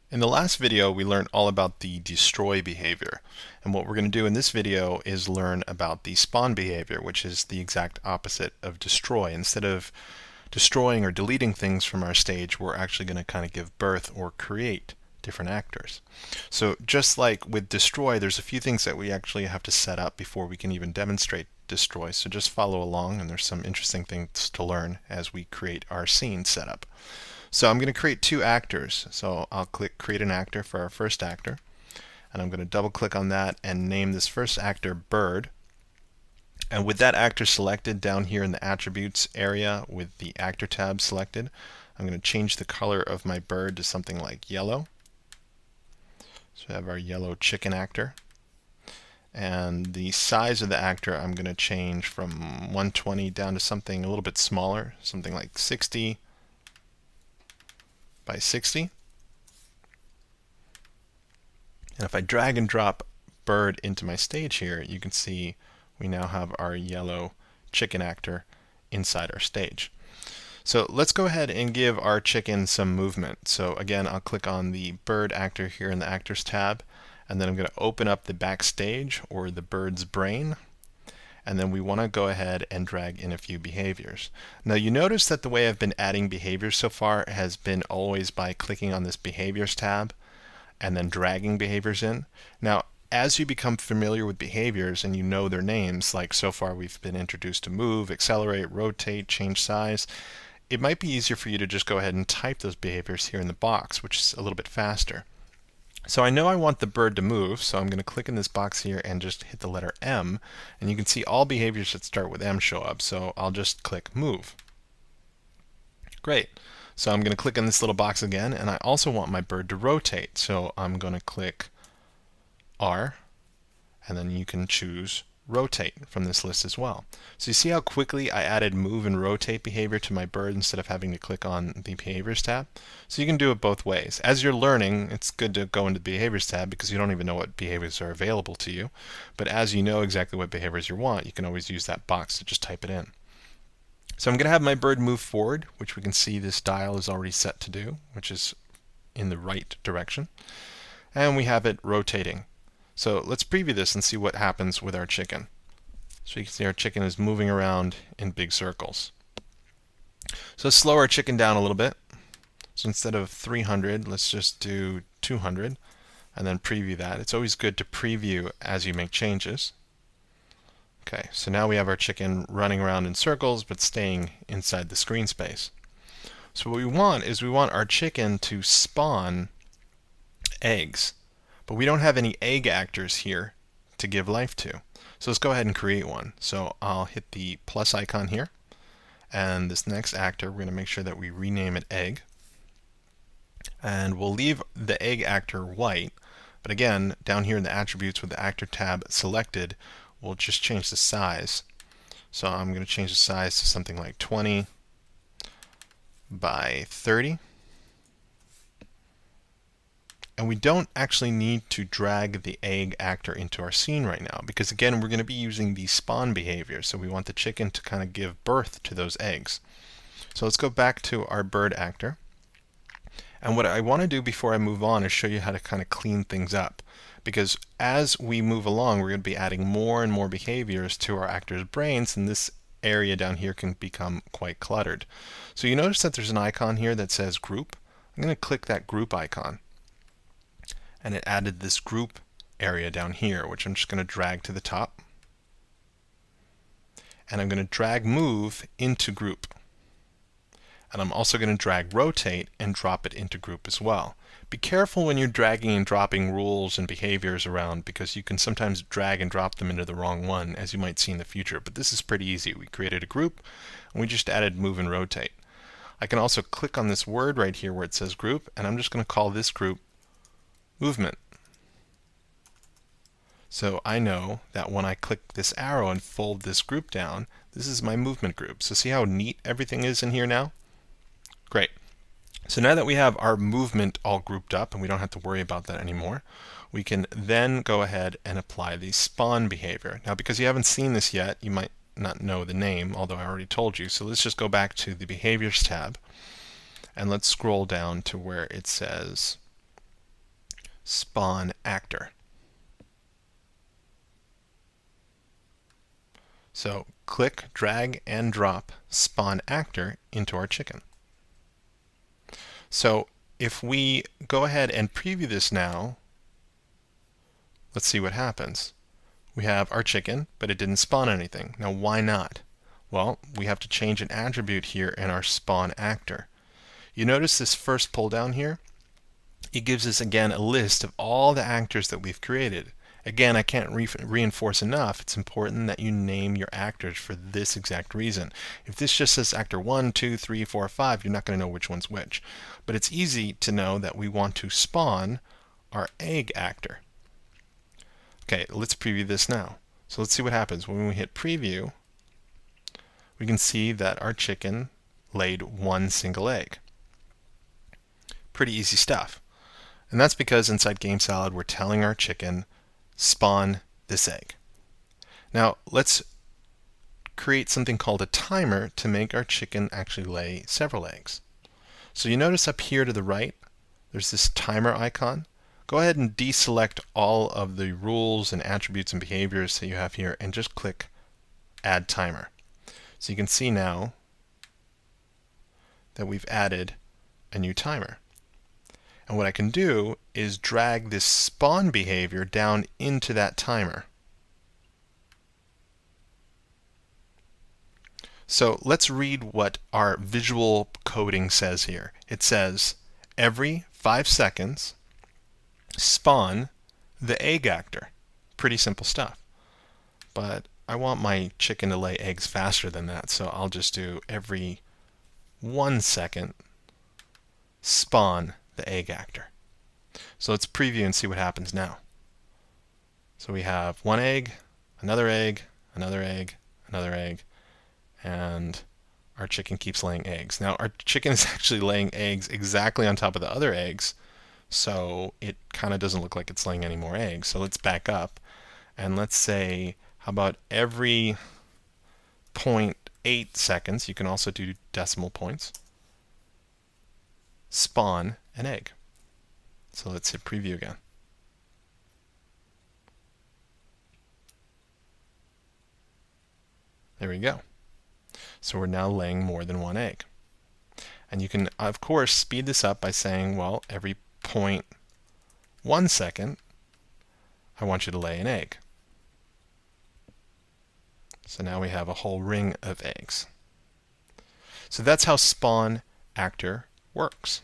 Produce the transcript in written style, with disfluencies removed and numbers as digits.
In the last video, we learned all about the destroy behavior. And what we're going to do in this video is learn about the spawn behavior, which is the exact opposite of destroy. Instead of destroying or deleting things from our stage, we're actually going to kind of give birth or create different actors. So just like with destroy, there's a few things that we actually have to set up before we can even demonstrate destroy. So just follow along, and there's some interesting things to learn as we create our scene setup. So I'm going to create two actors. So I'll click create an actor for our first actor, and I'm going to double click on that and name this first actor Bird. And with that actor selected down here in the attributes area with the actor tab selected, I'm going to change the color of my bird to something like yellow. So we have our yellow chicken actor. And the size of the actor I'm going to change from 120 down to something a little bit smaller, something like 60 by 60. And if I drag and drop Bird into my stage here, you can see we now have our yellow chicken actor inside our stage. So let's go ahead and give our chicken some movement. So again, I'll click on the bird actor here in the actors tab, and then I'm going to open up the backstage or the bird's brain. And then we want to go ahead and drag in a few behaviors. Now you notice that the way I've been adding behaviors so far has been always by clicking on this behaviors tab and then dragging behaviors in. Now as you become familiar with behaviors and you know their names, like so far we've been introduced to move, accelerate, rotate, change size, it might be easier for you to just go ahead and type those behaviors here in the box, which is a little bit faster. So I know I want the bird to move, so I'm going to click in this box here and just hit the letter M, and you can see all behaviors that start with M show up, so I'll just click move. Great. So I'm going to click in this little box again, and I also want my bird to rotate, so I'm going to click R, and then you can choose rotate from this list as well. So you see how quickly I added move and rotate behavior to my bird instead of having to click on the behaviors tab. So you can do it both ways. As you're learning, it's good to go into the behaviors tab because you don't even know what behaviors are available to you. But as you know exactly what behaviors you want, you can always use that box to just type it in. So I'm going to have my bird move forward, which we can see this dial is already set to do, which is in the right direction. And we have it rotating. So let's preview this and see what happens with our chicken. So you can see our chicken is moving around in big circles. So let's slow our chicken down a little bit. So instead of 300, let's just do 200 and then preview that. It's always good to preview as you make changes. Okay, so now we have our chicken running around in circles but staying inside the screen space. So what we want is we want our chicken to spawn eggs. But we don't have any egg actors here to give life to. So let's go ahead and create one. So I'll hit the plus icon here. And this next actor, we're going to make sure that we rename it egg. And we'll leave the egg actor white. But again, down here in the attributes with the actor tab selected, we'll just change the size. So I'm going to change the size to something like 20 by 30. And we don't actually need to drag the egg actor into our scene right now because again we're going to be using the spawn behavior, so we want the chicken to kind of give birth to those eggs. So let's go back to our bird actor, and what I want to do before I move on is show you how to kind of clean things up, because as we move along we're going to be adding more and more behaviors to our actor's brains, and this area down here can become quite cluttered. So you notice that there's an icon here that says group. I'm going to click that group icon. And it added this group area down here, which I'm just going to drag to the top. And I'm going to drag move into group. And I'm also going to drag rotate and drop it into group as well. Be careful when you're dragging and dropping rules and behaviors around because you can sometimes drag and drop them into the wrong one, as you might see in the future. But this is pretty easy. We created a group and we just added move and rotate. I can also click on this word right here where it says group, and I'm just going to call this group movement. So I know that when I click this arrow and fold this group down, this is my movement group. So see how neat everything is in here now? Great. So now that we have our movement all grouped up and we don't have to worry about that anymore, we can then go ahead and apply the spawn behavior. Now because you haven't seen this yet, you might not know the name, although I already told you. So let's just go back to the behaviors tab and let's scroll down to where it says spawn actor. So click, drag, and drop spawn actor into our chicken. So if we go ahead and preview this now, let's see what happens. We have our chicken, but it didn't spawn anything. Now why not? Well, we have to change an attribute here in our spawn actor. You notice this first pull down here? It gives us again a list of all the actors that we've created. Again, I can't reinforce enough, it's important that you name your actors for this exact reason. If this just says actor 1, 2, 3, 4, 5, you're not going to know which one's which. But it's easy to know that we want to spawn our egg actor. Okay, let's preview this now. So let's see what happens. When we hit preview, we can see that our chicken laid one single egg. Pretty easy stuff. And that's because inside GameSalad we're telling our chicken, spawn this egg. Now let's create something called a timer to make our chicken actually lay several eggs. So you notice up here to the right, there's this timer icon. Go ahead and deselect all of the rules and attributes and behaviors that you have here and just click Add Timer. So you can see now that we've added a new timer. And what I can do is drag this spawn behavior down into that timer. So let's read what our visual coding says here. It says, every 5 seconds, spawn the egg actor. Pretty simple stuff. But I want my chicken to lay eggs faster than that, so I'll just do every 1 second, spawn the egg actor. So let's preview and see what happens now. So we have one egg, another egg, another egg, another egg, and our chicken keeps laying eggs. Now our chicken is actually laying eggs exactly on top of the other eggs, so it kind of doesn't look like it's laying any more eggs. So let's back up and let's say, how about every 0.8 seconds, you can also do decimal points, spawn an egg. So let's hit preview again. There we go. So we're now laying more than one egg. And you can, of course, speed this up by saying, well, every 0.1 second, I want you to lay an egg. So now we have a whole ring of eggs. So that's how spawn actor works.